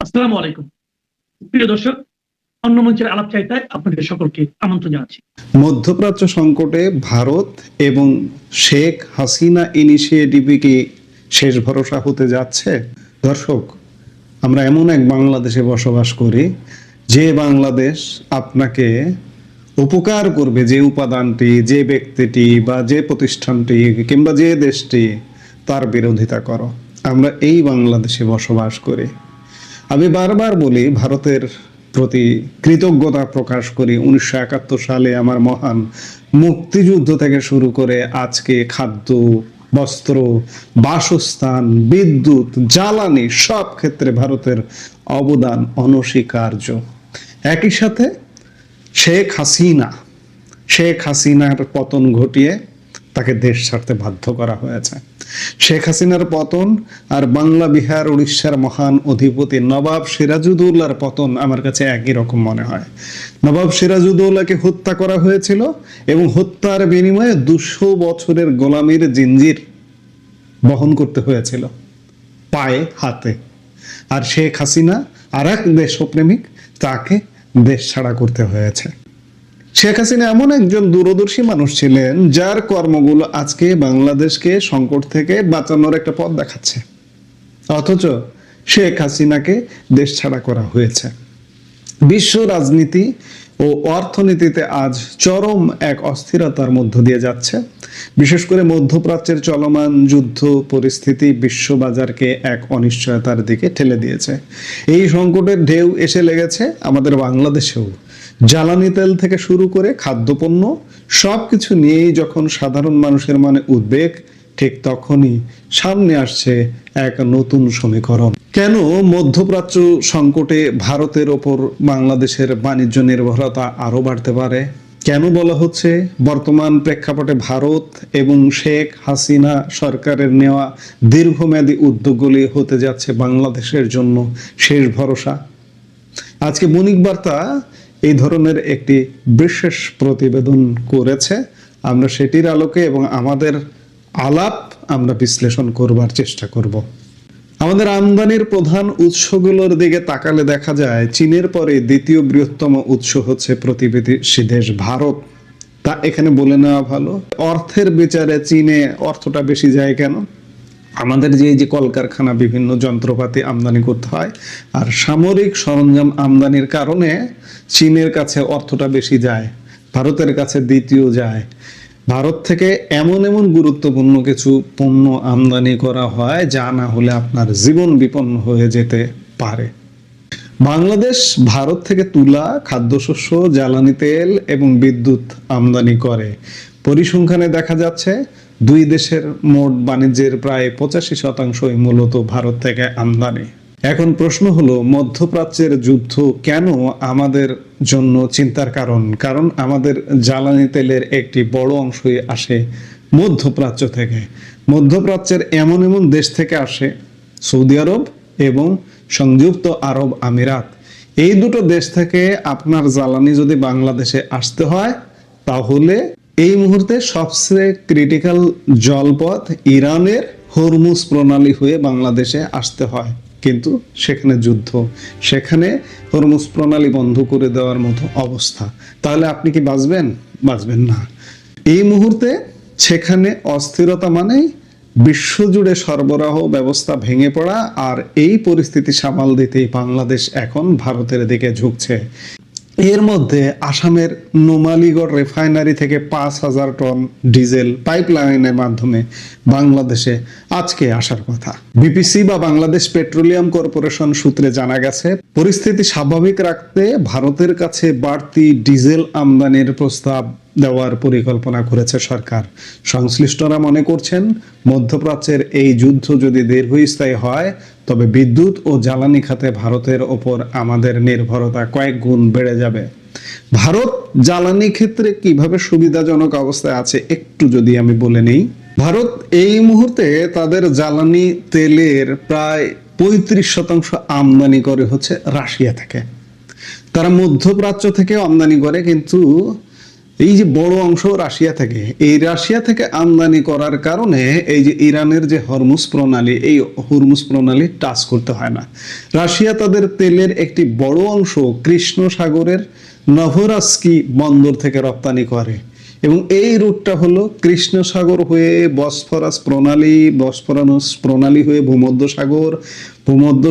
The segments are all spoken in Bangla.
আসসালামু আলাইকুম প্রিয় দর্শক, অন্য মঞ্চের আলাপচারিতায় আপনাদের সকলকে আমন্ত্রণ জানাচ্ছি। মধ্যপ্রাচ্য সংকটে ভারত এবং শেখ হাসিনা ইনিশিয়েটিভে কি শেষ ভরসা হতে যাচ্ছে? দর্শক, আমরা এমন এক বাংলাদেশে বসবাস করি যে বাংলাদেশ আপনাকে উপকার করবে, যে উপাদানটি, যে ব্যক্তিটি বা যে প্রতিষ্ঠানটি কিংবা যে দেশটি তার বিরোধিতা করো। আমরা এই বাংলাদেশে বসবাস করি। আমি বারবার বলি, ভারতের প্রতি কৃতজ্ঞতা প্রকাশ করি। 1971 সালে আমার মহান মুক্তিযুদ্ধ থেকে শুরু করে আজকে খাদ্য, বস্ত্র, বাসস্থান, বিদ্যুৎ, জ্বালানি সব ক্ষেত্রে ভারতের অবদান অনস্বীকার্য। একই সাথে শেখ হাসিনার পতন ঘটিয়ে তাকে দেশ ছাড়তে বাধ্য করা হয়েছে। শেখ হাসিনার পতন আর বাংলা, বিহার, উড়িষ্যার মহান অধিপতি নবাব সিরাজউদ্দৌলার পতন আমার কাছে একই রকম মনে হয়। নবাব সিরাজউদ্দৌলাকে হত্যা করা হয়েছিল এবং হত্যার বিনিময়ে 200 বছরের গোলামির জিঞ্জির বহন করতে হয়েছিল পায়ে হাতে। আর শেখ হাসিনা আর এক দেশপ্রেমিক, তাকে দেশ ছাড়া করতে হয়েছে। শেখ হাসিনা এমন একজন দূরদর্শী মানুষ ছিলেন যার কর্মগুলো আজকে বাংলাদেশকে সংকট থেকে বাঁচানোর একটা পথ দেখাচ্ছে, অথচ শেখ হাসিনাকে দেশ ছাড়া করা হয়েছে। বিশ্ব রাজনীতি ও অর্থনীতিতে আজ চরম এক অস্থিরতার মধ্য দিয়ে যাচ্ছে। বিশেষ করে মধ্যপ্রাচ্যের চলমান যুদ্ধ পরিস্থিতি বিশ্ববাজারকে এক অনিশ্চয়তার দিকে ঠেলে দিয়েছে। এই সংকটের ঢেউ এসে লেগেছে আমাদের বাংলাদেশেও। জ্বালানি তেল থেকে শুরু করে খাদ্যপণ্য সবকিছু নিয়েই যখন সাধারণ মানুষের মনে উদ্বেগ, ঠিক তখনই সামনে আসছে এক নতুন সমীকরণ। কেন মধ্যপ্রাচ্য সংকটে ভারতের ওপর বাংলাদেশের বাণিজ্য নির্ভরতা আরো বাড়তে পারে? কেন বলা হচ্ছে বর্তমান প্রেক্ষাপটে ভারত এবং শেখ হাসিনা সরকারের নেওয়া দীর্ঘমেয়াদী উদ্যোগগুলি হতে যাচ্ছে বাংলাদেশের জন্য শেষ ভরসা? আজকে বণিক বার্তা এই ধরনের একটি বিশেষ প্রতিবেদন করেছে। আমরা সেটির আলোকে এবং আমাদের আলাপ আমরা বিশ্লেষণ করবার চেষ্টা করব। আমাদের আমদানির প্রধান উৎসগুলোর দিকে তাকালে দেখা যায় চীনের পরে দ্বিতীয় বৃহত্তম উৎস হচ্ছে প্রতিবেশী দেশ ভারত। তা এখানে বলে নেওয়া ভালো, অর্থের বিচারে চীনে অর্থটা বেশি যায় কেন? আমাদের যে কলকারখানা, বিভিন্ন যন্ত্রপাতি আমদানি করতে হয়, আর সামরিক সরঞ্জাম আমদানির কারণে চীনের কাছে অর্থটা বেশি যায়, ভারতের কাছে দ্বিতীয় যায়। ভারত থেকে এমন এমন গুরুত্বপূর্ণ কিছু পণ্য আমদানি করা হয় যা না হলে আপনার জীবন বিপন্ন হয়ে যেতে পারে। বাংলাদেশ ভারত থেকে তুলা, খাদ্যশস্য, জ্বালানি তেল এবং বিদ্যুৎ আমদানি করে। পরিসংখ্যানে দেখা যাচ্ছে দুই দেশের মোট বাণিজ্যের প্রায় 85%ই মূলত ভারত থেকে আমদানি। এখন প্রশ্ন হলো, মধ্যপ্রাচ্যের যুদ্ধ কেন আমাদের জন্য চিন্তার কারণ? কারণ আমাদের জ্বালানি তেলের একটি বড় অংশই আসে মধ্যপ্রাচ্য থেকে। মধ্যপ্রাচ্যের এমন এমন দেশ থেকে আসে, সৌদি আরব এবং সংযুক্ত আরব আমিরাত। এই দুটো দেশ থেকে আপনার জ্বালানি যদি বাংলাদেশে আসতে হয়, তাহলে এই মুহূর্তে সবচেয়ে ক্রিটিক্যাল জলপথ ইরানের হরমুজ প্রণালী হয়ে বাংলাদেশে আসতে হয়। কিন্তু সেখানে যুদ্ধ, সেখানে হরমুজ প্রণালী বন্ধ করে দেওয়ার মতো অবস্থা। তাহলে আপনি কি বাঁচবেন? বাঁচবেন না। এই মুহূর্তে সেখানে অস্থিরতা মানেই বিশ্বজুড়ে সরবরাহ ব্যবস্থা ভেঙে পড়া, আর এই পরিস্থিতি সামাল দিতেই বাংলাদেশ এখন ভারতের দিকে ঝুঁকছে। এর মধ্যে আসামের নোমালীগড় রিফাইনারি থেকে 5,000 টন ডিজেল পাইপলাইনের মাধ্যমে বাংলাদেশে আজকে আসার কথা। বিপিসি বা বাংলাদেশ পেট্রোলিয়াম কর্পোরেশন সূত্রে জানা গেছে, পরিস্থিতি স্বাভাবিক রাখতে ভারতের কাছে বাড়তি ডিজেল আমদানির প্রস্তাব দেওয়ার পরিকল্পনা করেছে সরকার। সংশ্লিষ্টরা মনে করছেন, মধ্যপ্রাচ্যের এই যুদ্ধ যদি দীর্ঘস্থায়ী হয়, তবে বিদ্যুৎ ও জ্বালানি খাতে ভারতের ওপর আমাদের নির্ভরতা কয়েক গুণ বেড়ে যাবে। ভারত জ্বালানি ক্ষেত্রে কিভাবে সুবিধাজনক অবস্থায় আছে একটু যদি আমি বলে নেই। ভারত এই মুহূর্তে তাদের জ্বালানি তেলের প্রায় 35% আমদানি করে হচ্ছে রাশিয়া থেকে। তারা মধ্যপ্রাচ্য থেকে আমদানি করে, কিন্তু এই যে বড় অংশ রাশিয়া থেকে, এই রাশিয়া থেকে আমদানি করার কারণে এই যে ইরানের যে হরমুজ প্রণালী, এই হরমুজ প্রণালী টাচ করতে হয় না। রাশিয়া তাদের তেলের একটি বড় অংশ কৃষ্ণ সাগরের নভরাস্কি বন্দর থেকে রপ্তানি করে এবং এই রুটটা হলো কৃষ্ণ সাগর হয়ে বসফরাস প্রণালী হয়ে ভূমধ্য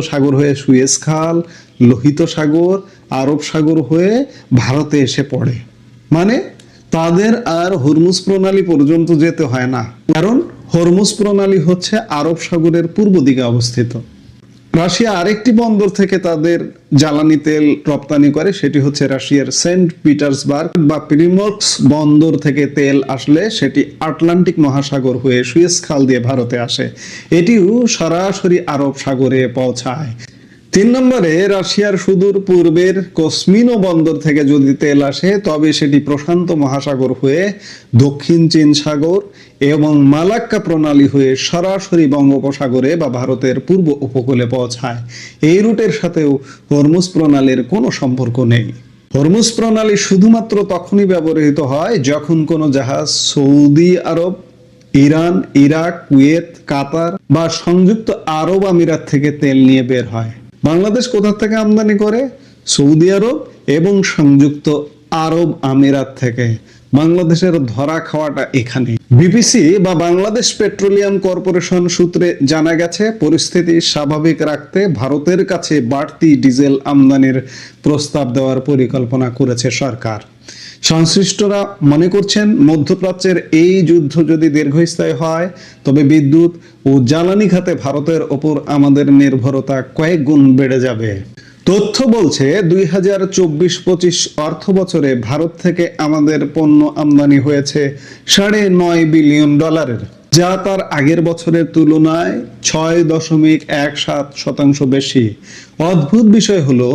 সাগর হয়ে সুয়েজ খাল, লোহিত সাগর, আরব সাগর হয়ে ভারতে এসে পড়ে। মানে তাদের আর হরমুজ প্রণালী পর্যন্ত যেতে হয় না, কারণ হরমুজ প্রণালী হচ্ছে আরব সাগরের পূর্ব দিকে অবস্থিত। রাশিয়া আরেকটি বন্দর থেকে তাদের জ্বালানি তেল রপ্তানি করে, সেটি হচ্ছে রাশিয়ার সেন্ট পিটার্সবার্গ বা প্রিমর্স্ক বন্দর থেকে তেল আসলে সেটি আটলান্টিক মহাসাগর হয়ে সুয়েজ খাল দিয়ে ভারতে আসে, এটিও সরাসরি আরব সাগরে পৌঁছায়। 3 নম্বরে রাশিয়ার সুদূর পূর্বের কসমিনো বন্দর থেকে যদি তেল আসে তবে সেটি প্রশান্ত মহাসাগর হয়ে দক্ষিণ চীন সাগর এবং মালাক্কা প্রণালী হয়ে সরাসরি বঙ্গোপসাগরে বা ভারতের পূর্ব উপকূলে পৌঁছায়। এই রুটের সাথেও হরমুজ প্রণালীর কোনো সম্পর্ক নেই। হরমুজ প্রণালী শুধুমাত্র তখনই ব্যবহৃত হয় যখন কোনো জাহাজ সৌদি আরব, ইরান, ইরাক, কুয়েত, কাতার বা সংযুক্ত আরব আমিরাত থেকে তেল নিয়ে বের হয়। বাংলাদেশ কোথা থেকে আমদানি করে? সৌদি আরব এবং সংযুক্ত আরব আমিরাত থেকে। বাংলাদেশের ধরা খাওয়াটা এখানে। বিপিসি বা বাংলাদেশ পেট্রোলিয়াম কর্পোরেশন সূত্রে জানা গেছে, পরিস্থিতি স্বাভাবিক রাখতে ভারতের কাছে বাড়তি ডিজেল আমদানির প্রস্তাব দেওয়ার পরিকল্পনা করেছে সরকার। সংশ্লিষ্টরা মনে করছেন মধ্যপ্রাচ্যের এই যুদ্ধ যদি দীর্ঘস্থায়ী হয় তবে বিদ্যুৎ ও জ্বালানি খাতে ভারতের ওপর আমাদের নির্ভরতা কয়েক গুণ বেড়ে যাবে। তথ্য বলছে 2024-25 অর্থ বছরে ভারত থেকে আমাদের পণ্য আমদানি হয়েছে $9.5 বিলিয়ন, যা তার আগের বছরের তুলনায় 6.17% বেশি। অদ্ভুত বিষয় হলো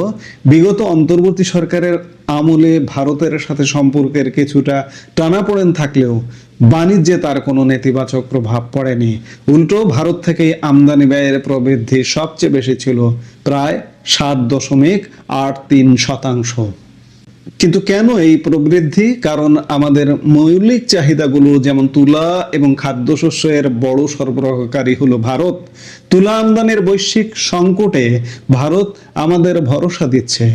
বিগত অন্তর্বর্তী সরকারের আমলে ভারতের সাথে সম্পর্কের কিছুটা টানাপোড়েন থাকলেও বাণিজ্যে তার কোনো নেতিবাচক প্রভাব পড়েনি। উল্টো ভারত থেকে আমদানি ব্যয়ের প্রবৃদ্ধি সবচেয়ে বেশি ছিল, প্রায় 7.83%। কিন্তু কেন এই প্রবৃদ্ধি? কারণ আমাদের মৌলিক চাহিদাগুলো যেমন তুলা এবং খাদ্যশস্যের বড় সরবরাহকারী হলো ভারত। তুলা আমদানির বৈশ্বিক সংকটে ভারত আমাদের ভরসা দিচ্ছে।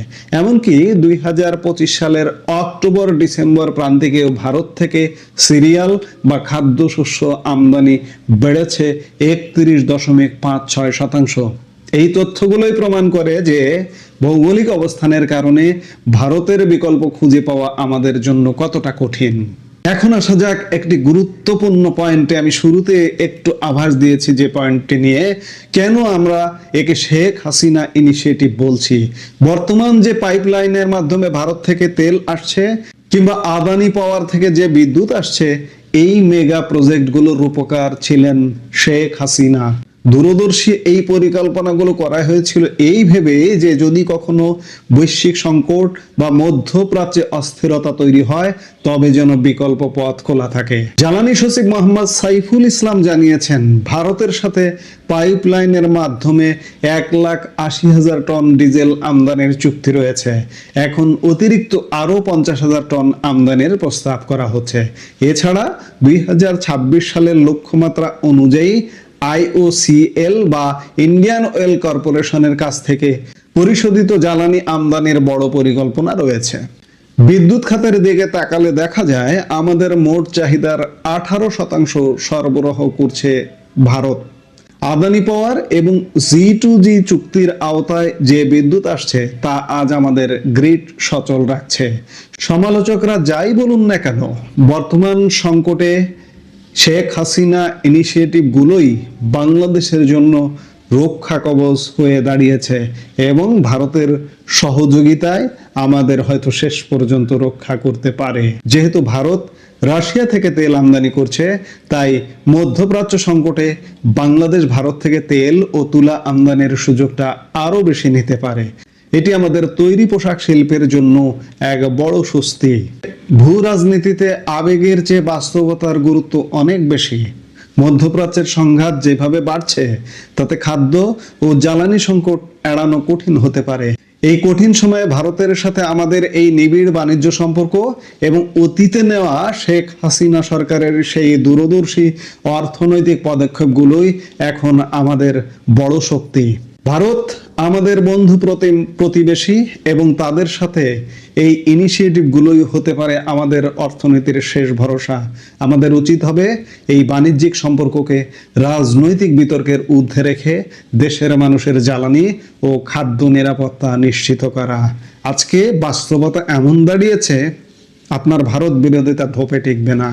এমনকি 2025 সালের অক্টোবর-ডিসেম্বর প্রান্তিকেও ভারত থেকে সিরিয়াল বা খাদ্যশস্য আমদানি বেড়েছে 31.56%। এই তথ্যগুলোই প্রমাণ করে যে ভৌগোলিক অবস্থানের কারণে ভারতের বিকল্প খুঁজে পাওয়া আমাদের জন্য কতটা কঠিন। এখন আসা যাক একটি গুরুত্বপূর্ণ পয়েন্টে। আমি শুরুতে একটু আভাস দিয়েছি যে পয়েন্টটি নিয়ে, কেন আমরা একে শেখ হাসিনা ইনিশিয়েটিভ বলছি। বর্তমান যে পাইপলাইনের মাধ্যমে ভারত থেকে তেল আসছে কিংবা আদানি পাওয়ার থেকে যে বিদ্যুৎ আসছে, এই মেগা প্রজেক্টগুলোর রূপকার ছিলেন শেখ হাসিনা। দূরদর্শী এই পরিকল্পনাগুলো করা হয়েছিল এই ভেবে যে যদি কখনো বৈশ্বিক সংকট বা মধ্যপ্রাচ্যে অস্থিরতা তৈরি হয় তবে যেন বিকল্প পথ খোলা থাকে। জ্বালানি সচিব মোহাম্মদ সাইফুল ইসলাম জানিয়েছেন, ভারতের সাথে পাইপলাইনের মাধ্যমে 1,80,000 টন ডিজেল আমদানির চুক্তি রয়েছে। এখন অতিরিক্ত আরো 50,000 টন আমদানির প্রস্তাব করা হচ্ছে। এছাড়া 2026 সালের লক্ষ্যমাত্রা অনুযায়ী IOCL বা ইন্ডিয়ান অয়েল কর্পোরেশনের কাছ থেকে পরিশোধিত জ্বালানি আমদানির বড় পরিকল্পনা রয়েছে। বিদ্যুৎ খাতের দিকে তাকালে দেখা যায় আমাদের মোট চাহিদার 18% সরবরাহ করছে ভারত। আদানি পাওয়ার এবং G2G চুক্তির আওতায় যে বিদ্যুৎ আসছে তা আজ আমাদের গ্রিড সচল রাখছে। সমালোচকরা যাই বলুন না কেন, বর্তমান সংকটে শেখ হাসিনা ইনিশিয়েটিভ গুলোই বাংলাদেশের জন্য রক্ষা কবচ হয়ে দাঁড়িয়েছে এবং ভারতের সহযোগিতায় আমাদের হয়তো শেষ পর্যন্ত রক্ষা করতে পারে। যেহেতু ভারত রাশিয়া থেকে তেল আমদানি করছে, তাই মধ্যপ্রাচ্য সংকটে বাংলাদেশ ভারত থেকে তেল ও তুলা আমদানির সুযোগটা আরো বেশি নিতে পারে। এটি আমাদের তৈরি পোশাক শিল্পের জন্য এক বড় স্বস্তি। ভূ রাজনীতিতে আবেগের চেয়ে বাস্তবতার গুরুত্ব অনেক বেশি। মধ্যপ্রাচ্যের সংঘাত যেভাবে বাড়ছে তাতে খাদ্য ও জ্বালানি সংকট এড়ানো কঠিন হতে পারে। এই কঠিন সময়ে ভারতের সাথে আমাদের এই নিবিড় বাণিজ্য সম্পর্ক এবং অতীতে নেওয়া শেখ হাসিনা সরকারের সেই দূরদর্শী অর্থনৈতিক পদক্ষেপগুলোই এখন আমাদের বড় শক্তি। ভারত আমাদের বন্ধু প্রতিবেশী এবং তাদের সাথে এই ইনিশিয়েটিভগুলোই হতে পারে আমাদের অর্থনীতির শেষ ভরসা। আমাদের উচিত হবে এই বাণিজ্যিক সম্পর্ককে রাজনৈতিক বিতর্কের ঊর্ধ্বে রেখে দেশের মানুষের জ্বালানি ও খাদ্য নিরাপত্তা নিশ্চিত করা। আজকে বাস্তবতা এমন দাঁড়িয়েছে, আপনার ভারত বিরোধিতা ধোপে টিকবে না।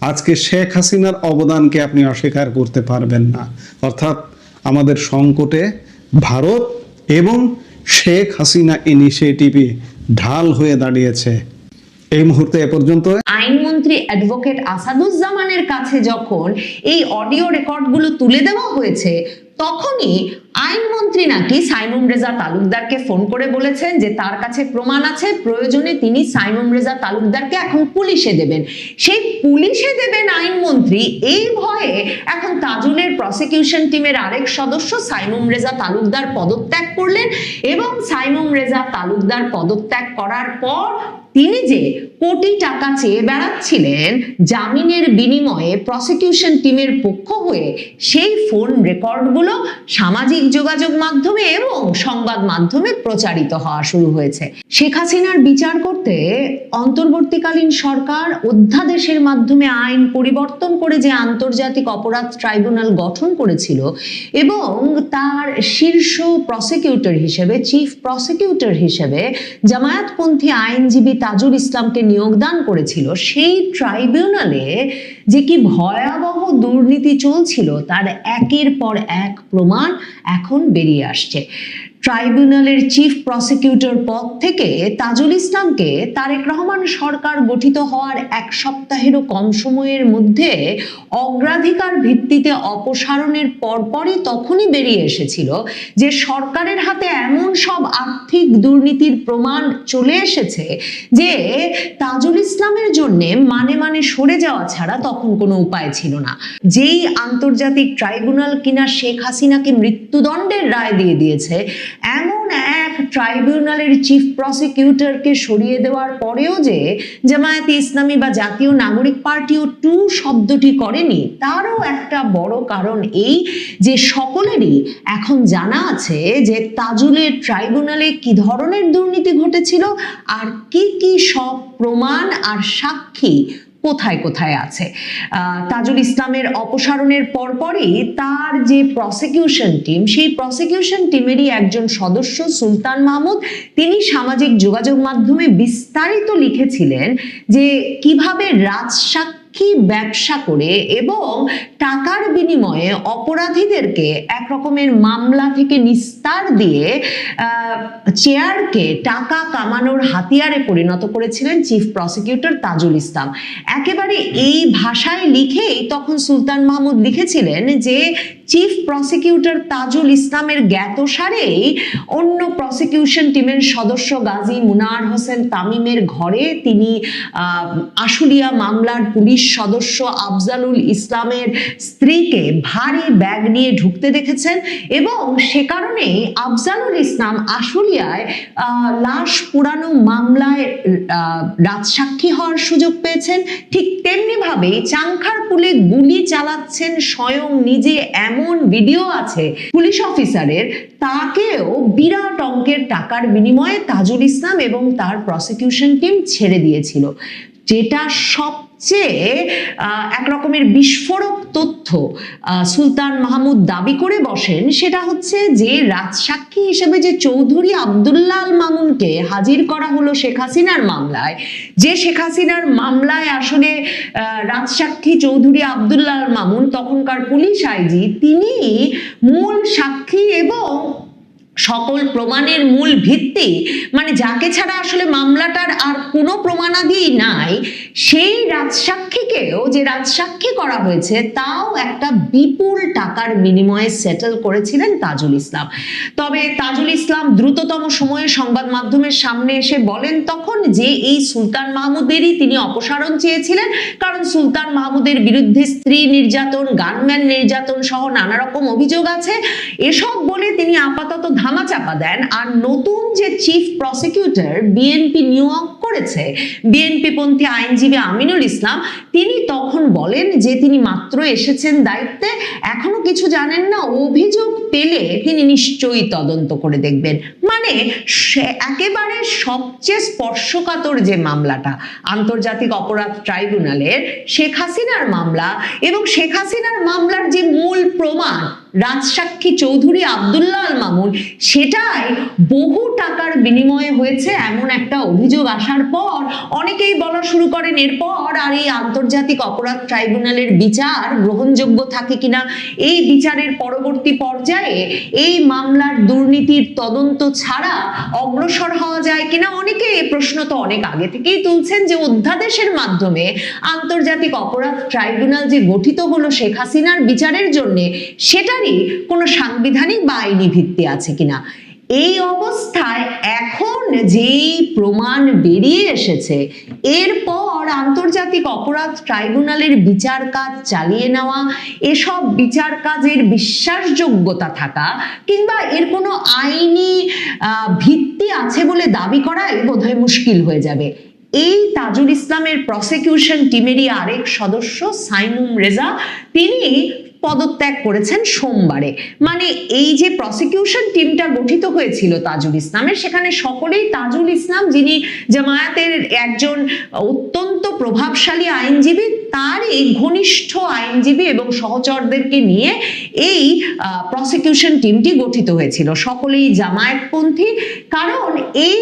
আজকে শেখ হাসিনার অবদানকে আপনি অস্বীকার করতে পারবেন না। অর্থাৎ আমাদের সংকটে ভারত এবং শেখ হাসিনা ইনিশিয়েটিভই ঢাল হয়ে দাঁড়িয়েছে। এই মুহূর্তে এ পর্যন্ত। আইনমন্ত্রী অ্যাডভোকেট আসাদুজ্জামানের কাছে যখন এই অডিও রেকর্ডগুলো তুলে দেওয়া হয়েছে, তখনই আইনমন্ত্রী নাকি সাইমুম রেজা তালুকদারকে ফোন করে বলেছেন যে তার কাছে প্রমাণ আছে, প্রয়োজনে তিনি সাইমুম রেজা তালুকদারকে এখন পুলিশে দেবেন। সেই পুলিশে দেবেন আইনমন্ত্রী, এই ভয়ে এখন তাজুলের প্রসিকিউশন টিমের আরেক সদস্য সাইমুম রেজা তালুকদার পদত্যাগ করলেন এবং সাইমুম রেজা তালুকদার পদত্যাগ করার পর তিনি যে কোটি টাকা চেয়ে বেড়াচ্ছিলেন জামিনের বিনিময়ে প্রসিকিউশন টিমের পক্ষ হয়ে, সেই ফোন রেকর্ডগুলো সামাজিক যোগাযোগ মাধ্যমে এবং সংবাদ মাধ্যমে প্রচারিত হওয়া শুরু হয়েছে। শেখ হাসিনার বিচার করতে অন্তর্বর্তীকালীন সরকার অধ্যাদেশের মাধ্যমে আইন পরিবর্তন করে যে আন্তর্জাতিক অপরাধ ট্রাইব্যুনাল গঠন করেছিল এবং তার শীর্ষ প্রসিকিউটর হিসেবে, চিফ প্রসিকিউটর হিসেবে জামায়াতপন্থী আইনজীবী তাজুল ইসলামকে নিয়োগদান করেছিল, সেই ট্রাইব্যুনালে যে কি ভয়াবহ দুর্নীতি চলছিল তার একের পর এক প্রমাণ এখন বেরিয়ে আসছে। ট্রাইব্যুনালের চিফ প্রসিকিউটর পদ থেকে তাজুল ইসলামকে তারেক রহমান সরকার গঠিত হওয়ার এক সপ্তাহেরও কম সময়ের মধ্যে অগ্রাধিকার ভিত্তিতে অপসারণের পরপরই তখনই বেরিয়ে এসেছিল যে সরকারের হাতে এমন সব আর্থিক দুর্নীতির প্রমাণ চলে এসেছে যে তাজুল ইসলামের জন্য মানে সরে যাওয়া ছাড়া তখন কোনো উপায় ছিল না। যেই আন্তর্জাতিক ট্রাইব্যুনাল কিনা শেখ হাসিনাকে মৃত্যুদণ্ডের রায় দিয়ে দিয়েছে, এমন এক ট্রাইব্যুনালের চিফ প্রসিকিউটরকে সরিয়ে দেওয়ার পরেও যে জামায়াতে ইসলামী বা জাতীয় নাগরিক পার্টিও টু শব্দটি করেনি, তারও একটা বড় কারণ এই যে সকলেরই এখন জানা আছে যে তাজুলের ট্রাইব্যুনালে কি ধরনের দুর্নীতি ঘটেছিল আর কি কি সব প্রমাণ আর সাক্ষী কোথায় কোথায় আছে। তাজুল ইসলামের অপসারণের পরপরই তার যে প্রসিকিউশন টিম, সেই প্রসিকিউশন টিমেরই একজন সদস্য সুলতান মাহমুদ, তিনি সামাজিক যোগাযোগ মাধ্যমে বিস্তারিত লিখেছিলেন যে কিভাবে রাজসাক্ষী ব্যবসা করে এবং টাকার বিনিময়ে অপরাধীদেরকে এক রকমের মামলা থেকে নিস্তার দিয়ে চেয়ারকে টাকা কামানোর হাতিয়ারে পরিণত করেছিলেন চিফ প্রসিকিউটর তাজুল ইসলাম। একেবারে এই ভাষায় লিখেই তখন সুলতান মাহমুদ লিখেছিলেন যে চিফ প্রসিকিউটর তাজুল ইসলামের জ্ঞাতসারেই অন্য প্রসিকিউশন টিমের সদস্য গাজী মুনার হোসেন তামিমের ঘরে তিনি আশুলিয়া মামলার পুলিশ সদস্য আফজালুল ইসলামের স্ত্রীকে ভারী ব্যাগ নিয়ে ঢুকতে দেখেছেন এবং সে কারণেই আফজালুল ইসলাম আশুলিয়ায় লাশ পোড়ানো মামলায় রাজসাক্ষী হওয়ার সুযোগ পেয়েছেন। ঠিক তেমনি ভাবে চাংখারপুলে গুলি চালাচ্ছেন স্বয়ং নিজে এমন ভিডিও আছে পুলিশ অফিসারের, তাকেও বিরাট অঙ্কের টাকার বিনিময়ে তাজুল ইসলাম এবং তার প্রসিকিউশন টিম ছেড়ে দিয়েছিল। যেটা সবচেয়ে এক রকমের বিস্ফোরক তথ্য সুলতান মাহমুদ দাবি করে বসেন, সেটা হচ্ছে যে রাজসাক্ষী হিসেবে যে চৌধুরী আব্দুল্লাহ আল মামুনকে হাজির করা হলো শেখ হাসিনার মামলায়, যে শেখ হাসিনার মামলায় আসলে রাজসাক্ষী চৌধুরী আব্দুল্লাহ আল মামুন তখনকার পুলিশ আইজি, তিনি মূল সাক্ষী এবং সকল প্রমাণের মূল ভিত্তি, মানে যাকে ছাড়া আসলে মামলাটার আর কোনো প্রমাণাদি নাই, সেই রাজসাক্ষীকেও যে রাজসাক্ষী করা হয়েছে তাও একটা বিপুল টাকার বিনিময়ে সেটেল করেছিলেন তাজুল ইসলাম। তবে তাজুল ইসলাম দ্রুততম সময়ে সংবাদ মাধ্যমের সামনে এসে বলেন তখন যে এই সুলতান মাহমুদেরই তিনি অপসারণ চেয়েছিলেন, কারণ সুলতান মাহমুদের বিরুদ্ধে স্ত্রী নির্যাতন, গানম্যান নির্যাতন সহ নানা রকম অভিযোগ আছে। এসব বলে তিনি আপাতত ধামাচাপা দেন। আর নতুন যে চিফ প্রসিকিউটর বিএনপি নিয়োগ করেছে, বিএনপি পন্থী আইনজীবী আমিনুল ইসলাম, তিনি তখন বলেন যে তিনি মাত্র এসেছেন দায়িত্বে, এখনো কিছু জানেন না, অভিযোগ পেলে তিনি নিশ্চয়ই তদন্ত করে দেখবেন। মানে একেবারে সবচেয়ে স্পর্শকাতর যে মামলাটা আন্তর্জাতিক অপরাধ ট্রাইব্যুনালের শেখ হাসিনার মামলা, এবং শেখ হাসিনার মামলার যে মূল প্রমাণ রাজসাক্ষী চৌধুরী আব্দুল্লাহ আল মামুন, সেটাই বহু টাকার বিনিময়ে হয়েছে এমন একটা অভিযোগ আসার পর অনেকেই বলা শুরু করেন এরপর আর এই আন্তর্জাতিক অপরাধ ট্রাইব্যুনালের বিচার গ্রহণযোগ্য থাকে কিনা, এই বিচারের পরবর্তী পর্যায়ে এই মামলার দুর্নীতির তদন্ত ছাড়া অগ্রসর হওয়া যায় কিনা। অনেকে এই প্রশ্ন তো অনেক আগে থেকেই তুলছেন যে অধ্যাদেশের মাধ্যমে আন্তর্জাতিক অপরাধ ট্রাইব্যুনাল যে গঠিত হলো শেখ হাসিনার বিচারের জন্য, সেটারই কোনো সাংবিধানিক বা আইনি ভিত্তি আছে কিনা। এই অবস্থায় এখন যেই প্রমাণ বেরিয়ে এসেছে, এরপর আন্তর্জাতিক অপরাধ ট্রাইব্যুনালের বিচার কাজ চালিয়ে নেওয়া, এসব বিচার কাজের বিশ্বাসযোগ্যতা থাকা কিংবা এর কোনো আইনি ভিত্তি আছে বলে দাবি করাই বোধহয় মুশকিল হয়ে যাবে। এই তাজুল ইসলামের প্রসিকিউশন টিমেরই আরেক সদস্য সাইমুম রেজা, তিনি পদত্যাগ করেছেন সোমবারে। মানে এই যে প্রসিকিউশন টিমটা গঠিত হয়েছিল তাজুল ইসলামের, সেখানে সকলেই তাজুল ইসলাম, যিনি জামায়াতের একজন অত্যন্ত প্রভাবশালী আইনজীবী, তারই ঘনিষ্ঠ আইনজীবী এবং সহচরদেরকে নিয়ে এই প্রসিকিউশন টিমটি গঠিত হয়েছিল। সকলেই জামায়াতপন্থী, কারণ এই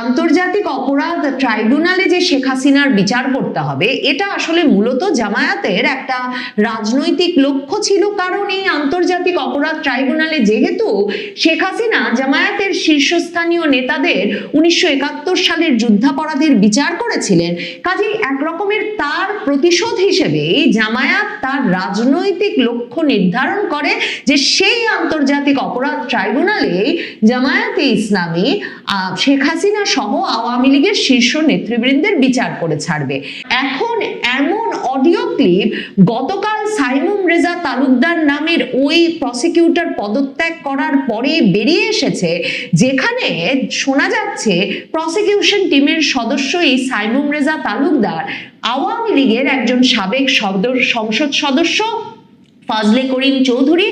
আন্তর্জাতিক অপরাধ ট্রাইব্যুনালে যে শেখ হাসিনার বিচার করতে হবে, এটা আসলে মূলত জামায়াতের একটা রাজনৈতিক লক্ষ্য ছিল। কারণ এই আন্তর্জাতিক অপরাধ ট্রাইব্যুনালে যেহেতু শেখ হাসিনা জামায়াতের শীর্ষস্থানীয় নেতাদের 1971 সালের যুদ্ধাপরাধের বিচার করেছিলেন, কাজেই একরকমের তার প্রতিশোধ হিসেবে জামায়াত তার রাজনৈতিক লক্ষ্য নির্ধারণ করে যে সেই আন্তর্জাতিক অপরাধ ট্রাইব্যুনালে জামায়াতে ইসলামী শেখ হাসিনা সহ আওয়ামী লীগের শীর্ষ নেতৃবৃন্দের বিচার করে ছাড়বে। এখন এমন অডিও ক্লিপ গতকাল সাইমুম রেজা তালুকদার নামের ওই প্রসিকিউটর পদত্যাগ করার পরে বেরিয়ে এসেছে, যেখানে শোনা যাচ্ছে প্রসিকিউশন টিমের সদস্য এই সাইমুম রেজা তালুকদার আওয়ামী লীগের একজন সাবেক সংসদ সদস্য ফজলে করিম চৌধুরী,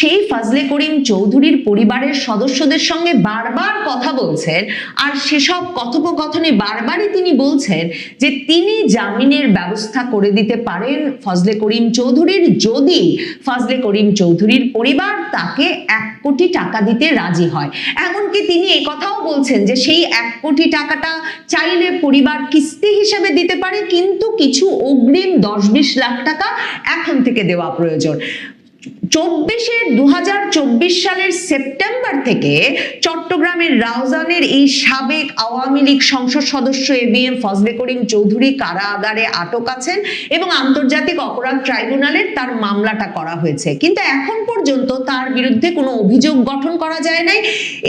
সেই ফজলে করিম চৌধুরীর পরিবারের সদস্যদের সঙ্গে বারবার কথা বলছেন। আর সেসব কথোপকথনে বারবারই তিনি বলছেন যে তিনি জামিনের ব্যবস্থা করে দিতে পারেন ফজলে করিম চৌধুরীর, যদি ফজলে করিম চৌধুরীর পরিবার তাকে 1 কোটি টাকা দিতে রাজি হয়। এমনকি তিনি এই কথাও বলছেন যে সেই 1 কোটি টাকাটা চাইলে পরিবার কিস্তি হিসেবে দিতে পারে, কিন্তু কিছু অগ্রিম 10-20 লাখ টাকা এখন থেকে দেওয়া প্রয়োজন। 2024 সালের সেপ্টেম্বর থেকে চট্টগ্রামের রাউজানের এই সাবেক আওয়ামী লীগ সংসদ সদস্য এবিএম ফজলে করিম চৌধুরী কারাগারে আটক আছেন এবং আন্তর্জাতিক অপরাধ ট্রাইব্যুনালের তার মামলাটা করা হয়েছে, কিন্তু এখন পর্যন্ত তার বিরুদ্ধে কোনো অভিযোগ গঠন করা যায় নাই।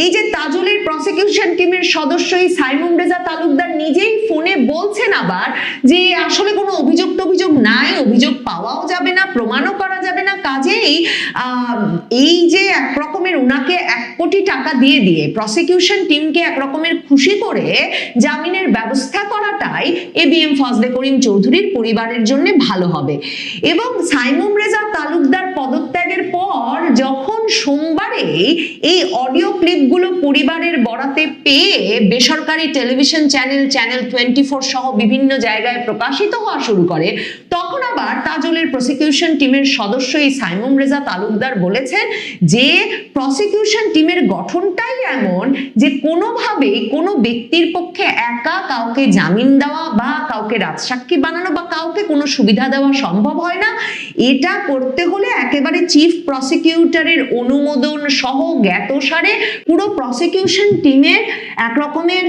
এই যে তাজুলের প্রসিকিউশন টিমের সদস্য এই সাইমুম রেজা তালুকদার নিজেই ফোনে বলছেন আবার যে আসলে কোনো অভিযোগ নাই, অভিযোগ পাওয়াও যাবে না, প্রমাণও করা যাবে না। কাজেই এই যে একরকমের উনাকে 1 কোটি টাকা দিয়ে প্রসিকিউশন টিমকে একরকমের খুশি করে জামিনের ব্যবস্থা করাটাই এবিএম ফজলে করিম চৌধুরীর পরিবারের জন্য ভালো হবে। এবং সাইমুম রেজা তালুকদার পদত্যাগের পর যখন সোমবারে এই অডিও ক্লিপগুলো পরিবারের বরাতে পেয়ে বেসরকারি টেলিভিশন চ্যানেল 24 সহ বিভিন্ন জায়গায় প্রকাশিত হওয়া শুরু করে, তখন আবার তাজুলের প্রসিকিউশন টিমের সদস্য এই সাইমুম রেজা তালুকদার বলেছেন যে প্রসিকিউশন টিমের গঠনটাই এমন যে কোনোভাবেই কোনো ব্যক্তির পক্ষে একা কাউকে জামিন দেওয়া বা কাউকে রাজসাক্ষী বানানো বা কাউকে কোনো সুবিধা দেওয়া সম্ভব হয় না। এটা করতে হলে একেবারে চিফ প্রসিকিউটরের অনুমোদন সহ জ্ঞাতসারে পুরো প্রসিকিউশন টিমের এক রকমের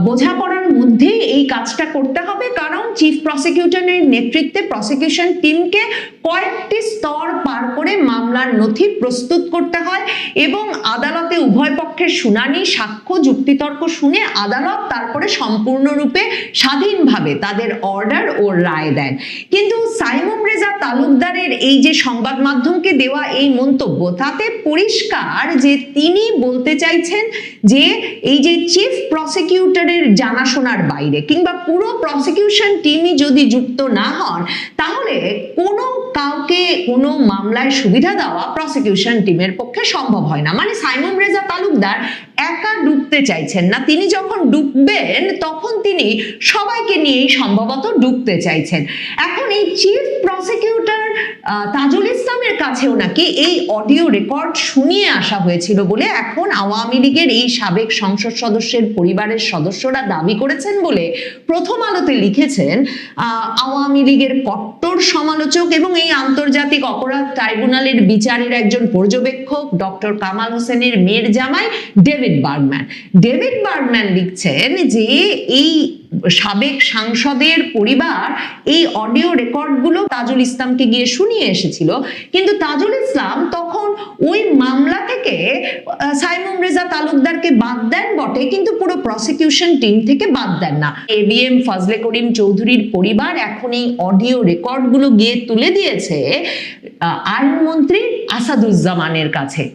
বোঝাপড়ার মধ্যেই এই কাজটা করতে হবে, কারণ চিফ প্রসিকিউটরের নেতৃত্বে প্রসিকিউশন টিমকে কয়েকটি স্তর পার করে মামলার নথি প্রস্তুত করতে হয় এবং আদালতে উভয় পক্ষের শুনানি, সাক্ষ্য, যুক্তিতর্ক শুনে আদালত তারপরে সম্পূর্ণরূপে স্বাধীনভাবে তাদের অর্ডার ও রায় দেন। কিন্তু সাইমুম রেজা তালুকদারের এই যে সংবাদ মাধ্যমকে দেওয়া এই মন্তব্য, তাতে পরিষ্কার যে তিনি বলতে চাইছেন যে এই যে চিফ প্রসিকিউটরের জানাশোনার বাইরে কিংবা পুরো প্রসিকিউশন টিমই যদি যুক্ত না হন, তাহলে কোনো কাউকে কোনো মামলায় সুবিধা দেওয়া প্রসিকিউশন টিমের পক্ষে সম্ভব হয় না। মানে সাইমুম রেজা তালুকদার একা ডুবতে চাইছেন না, তিনি যখন ডুববেন তখন তিনি সবাইকে নিয়েই সম্ভবত ডুবতে চাইছেন। এখন এই চিফ প্রসিকিউটর তাজুল ইসলামের কাছেও নাকি এই অডিও রেকর্ড শুনিয়ে আসা হয়েছিল বলে এখন আওয়ামী লীগের এই সাবেক সংসদ সদস্যের পরিবারের সদস্যরা দাবি করেছেন বলে প্রথম আলোতে লিখেছেন আওয়ামী লীগের কট্টর সমালোচক এবং এই আন্তর্জাতিক অপরাধ ট্রাইব্যুনালের বিচারের একজন পর্যবেক্ষক ডক্টর কামাল হোসেনের মেয়ের জামাই ডেভিড বার্গম্যান। ডেভিড বার্গম্যান লিখছেন যে এই সাবেক সাংসদের পরিবার এই অডিও রেকর্ডগুলো তাজুল ইসলামকে গিয়ে শুনিয়ে এসেছিল, কিন্তু তাজুল ইসলাম তখন ওই মামলা থেকে সাইমুম রেজা তালুকদারকে বাদ দেন বটে, কিন্তু পুরো প্রসিকিউশন টিম থেকে বাদ দেন না। এবিএম ফজলে করিম চৌধুরীর পরিবার এখন এই অডিও রেকর্ডগুলো গিয়ে তুলে দিয়েছে আইনমন্ত্রী আসাদুজ্জামানের কাছে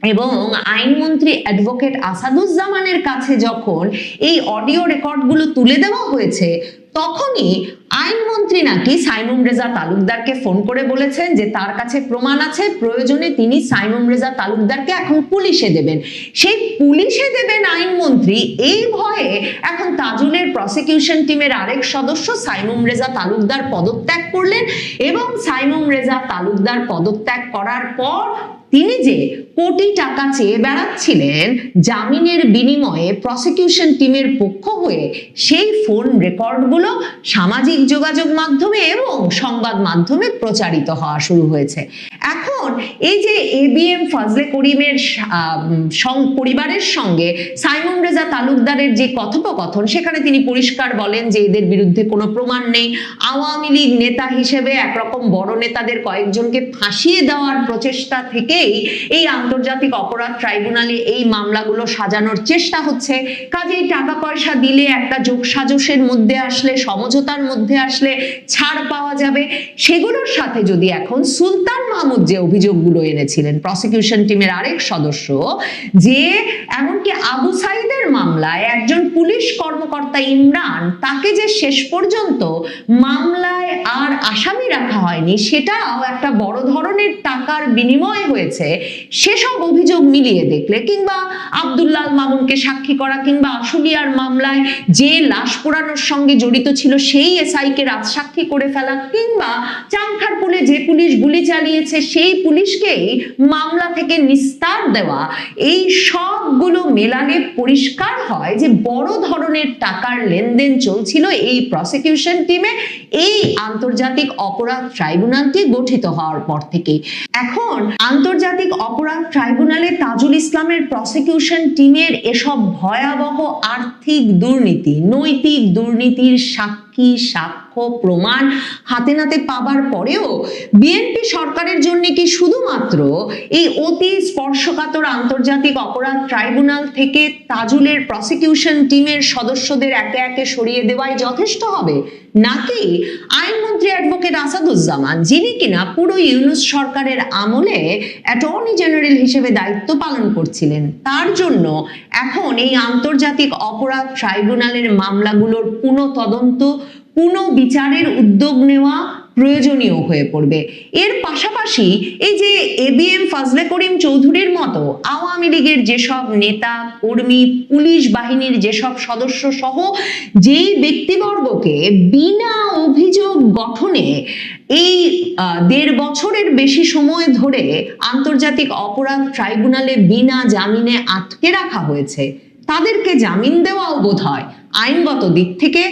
এবং আইনমন্ত্রী অ্যাডভোকেট আসাদুজ্জামানের কাছে যখন এই অডিও রেকর্ডগুলো তুলে দেওয়া হয়েছে, তখনই আইনমন্ত্রী নাকি সাইমুম রেজা তালুকদারকে ফোন করে বলেছেন যে তার কাছে প্রমাণ আছে, প্রয়োজনে তিনি সাইমুম রেজা তালুকদারকে এখন পুলিশে দেবেন। সেই পুলিশে দেবেন আইনমন্ত্রী, এই ভয়ে এখন তাজুলের প্রসিকিউশন টিমের আরেক সদস্য সাইমুম রেজা তালুকদার পদত্যাগ করলেন এবং সাইমুম রেজা তালুকদার পদত্যাগ করার পর তিনি যে কোটি টাকা চেয়ে বেড়াচ্ছিলেন জামিনের বিনিময়ে প্রসিকিউশন টিমের পক্ষ হয়ে, সেই ফোন রেকর্ডগুলো সামাজিক যোগাযোগ মাধ্যমে এবং সংবাদ মাধ্যমে প্রচারিত হওয়া শুরু হয়েছে। এখন এই যে এবিএম ফজলে করিমের পরিবারের সঙ্গে সাইমুম রেজা তালুকদারের যে কথোপকথন, সেখানে তিনি পরিষ্কার বলেন যে এদের বিরুদ্ধে কোনো প্রমাণ নেই। আওয়ামী লীগ নেতা হিসেবে একরকম বড় নেতাদের কয়েকজনকে ফাঁসিয়ে দেওয়ার প্রচেষ্টা থেকেই এই আন্তর্জাতিক অপরাধ ট্রাইব্যুনালে এই মামলাগুলো সাজানোর চেষ্টা হচ্ছে। কাজেই টাকা পয়সা দিলে, একটা যোগসাজশের মধ্যে আসলে, সমঝোতার মধ্যে আসলে ছাড় পাওয়া যাবে। সেগুলোর সাথে যদি এখন সুলতান মাহমুদ যে অভিযোগগুলো এনেছিলেন, প্রসিকিউশন টিমের আরেক সদস্য, যে এমনকি আবু সাইদের মামলায় একজন পুলিশ কর্মকর্তা ইমরান, তাকে যে শেষ পর্যন্ত মামলায় আর আসামি রাখা হয়নি, সেটাও একটা বড় ধরনের টাকার বিনিময় হয়েছে। সেসব অভিযোগ মিলিয়ে দেখলে, কিংবা আব্দুল্লাহ মামুনকে সাক্ষী করা, কিংবা আশুলিয়ার মামলায় যে লাশ পোড়ানোর সঙ্গে জড়িত ছিল সেই এসআইকে রাজসাক্ষী করে ফেলা, কিংবা চাংখারপুলে যে পুলিশ গুলি চালিয়েছে সেই পুলিশকেই মামলা থেকে নিস্তার দেওয়া, এই সবগুলো মেলালে পরিষ্কার হয় যে বড় ধরনের টাকার লেনদেন চলছিল এই প্রসিকিউশন টিমে এই আন্তর্জাতিক অপরাধ ট্রাইব্যুনালটি গঠিত হওয়ার পর থেকে। এখন আন্তর্জাতিক অপরাধ ট্রাইব্যুনালে তাজুল ইসলামের প্রসিকিউশন টিমের এসব ভয়াবহ আর্থিক দুর্নীতি, নৈতিক দুর্নীতির সাক্ষী, সাক্ষ্য, প্রমাণ হাতে নাতে পাবার পরেও বিএনপি সরকারের জন্য কি শুধুমাত্র এই অতি স্পর্শকাতর আন্তর্জাতিক অপরাধ ট্রাইব্যুনাল থেকে তাজুলের প্রসিকিউশন টিমের সদস্যদের একে একে সরিয়ে দেওয়াই যথেষ্ট হবে, নাকি আইনমন্ত্রী অ্যাডভোকেট আসাদুজ্জামান, যিনি কিনা পুরো ইউনূস সরকারের আমলে অ্যাটর্নি জেনারেল হিসেবে দায়িত্ব পালন করছিলেন, তার জন্য এখন এই আন্তর্জাতিক অপরাধ ট্রাইব্যুনালের মামলাগুলোর পুনঃ তদন্ত, পুনঃ বিচারের উদ্যোগ নেওয়া প্রয়োজনীয় হয়ে পড়বে। এর পাশাপাশি এই যে ABM ফজলে করিম চৌধুরীর মতো আওয়ামী লীগের যেসব নেতা কর্মী, পুলিশ বাহিনীর যেসব সদস্য সহ যেই ব্যক্তিবর্গকে বিনা অভিযোগ গঠনে এই 1.5 বছরের বেশি সময় ধরে আন্তর্জাতিক অপরাধ ট্রাইব্যুনালে বিনা জামিনে আটকে রাখা হয়েছে, তাদেরকে জামিন দেওয়াও বোধহয় আইনগত দিক থেকে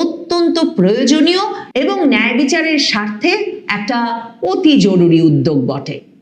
অত্যন্ত প্রয়োজনীয় এবং ন্যায় বিচারের স্বার্থে একটা অতি জরুরি উদ্যোগ বটে।